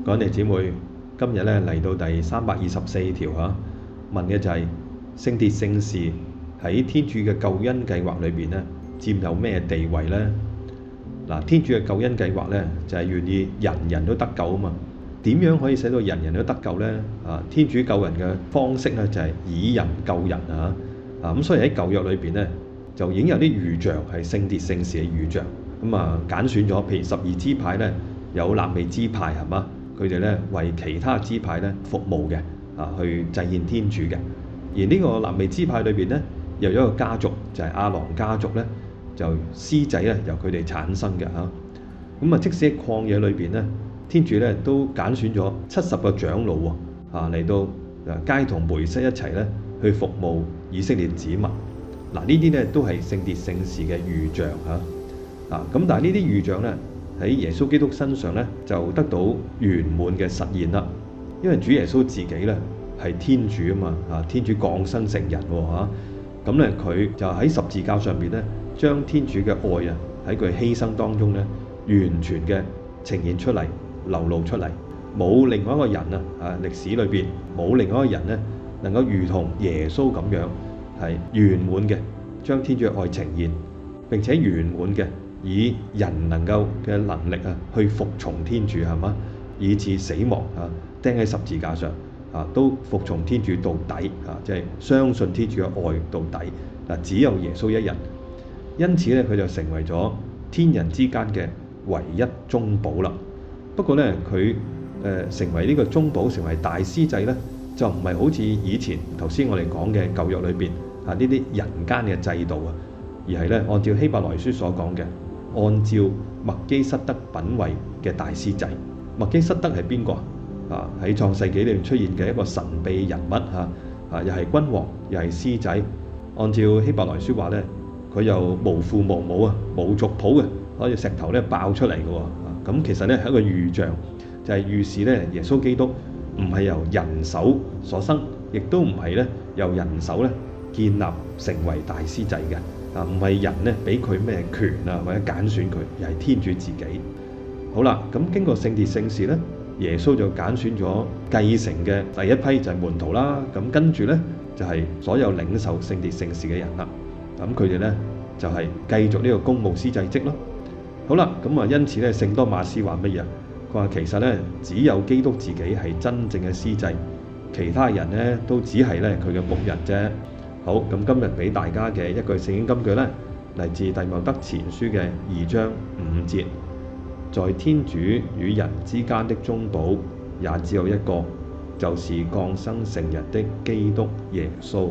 各位姊妹，今日咧嚟到第324條問嘅就係聖迭聖事喺天主嘅救恩計劃裏邊咧佔有咩地位呢？嗱，天主嘅救恩計劃咧就係願意人人都得救啊嘛。點樣可以使到人人都得救呢？天主救人嘅方式咧就係以人救人咁所以喺舊約裏邊咧就已經有啲預象係聖迭聖事嘅預象。揀選咗，譬如12支派咧有肋未支派係嘛？佢哋咧為其他支派咧服務嘅去祭獻天主嘅。而呢個肋未支派裏邊咧又有一個家族就係亞郎家族咧，就司祭咧由佢哋產生嘅即使喺曠野裏邊咧，天主咧都揀選咗70個長老嚟到偕同梅瑟一齊咧去服務以色列子民。呢啲咧都係聖迭聖事嘅預象咁但係呢啲預象咧喺耶穌基督身上咧就得到圓滿嘅實現啦。因為主耶穌自己咧係天主啊嘛，天主降生成人咁咧佢就喺十字架上邊咧將天主嘅愛喺佢犧牲當中咧完全嘅呈現出嚟，流露出嚟。冇另外一個人歷史裏邊冇另外一個人咧能夠如同耶穌咁樣係圓滿嘅將天主嘅愛呈現，並且圓滿嘅以人能夠嘅能力去服從天主係嘛，以致死亡釘喺十字架上都服從天主到底即係相信天主嘅愛到底。只有耶穌一人，因此咧佢就成為咗天人之間嘅唯一中保啦。不過咧佢成為呢個中保，成為大司祭咧，就唔係好似以前頭先我哋講嘅舊約裏邊呢啲人間嘅制度而係咧按照希伯來書所講嘅，按照麥基瑟德品位嘅大司祭。麥基瑟德係邊個喺創世紀裏面出現嘅一個神秘人物又係君王又係司祭。按照希伯來書話咧，佢又無父無母無族譜嘅，好似石頭咧爆出嚟嘅咁其實咧係一個預象，就係預示咧耶穌基督唔係由人手所生，亦都唔係咧由人手咧建立成為大司祭嘅唔係人咧俾佢咩權或者揀選佢，而係天主自己。好啦，咁經過聖迭聖事咧，耶穌就揀選咗繼承嘅第一批就係門徒啦。咁跟住咧就係所有領受聖迭聖事嘅人啦。咁佢哋咧就係繼續呢個公務司祭職咯。好啦，因此咧聖多馬斯話乜嘢？佢話其實咧只有基督自己係真正嘅司祭，其他人咧都只係咧佢嘅僕人啫。好，咁今日俾大家嘅一句聖經金句咧，嚟自弟茂德前書嘅2章5節，在天主與人之間的中保也只有一個，就是降生成人的基督耶穌。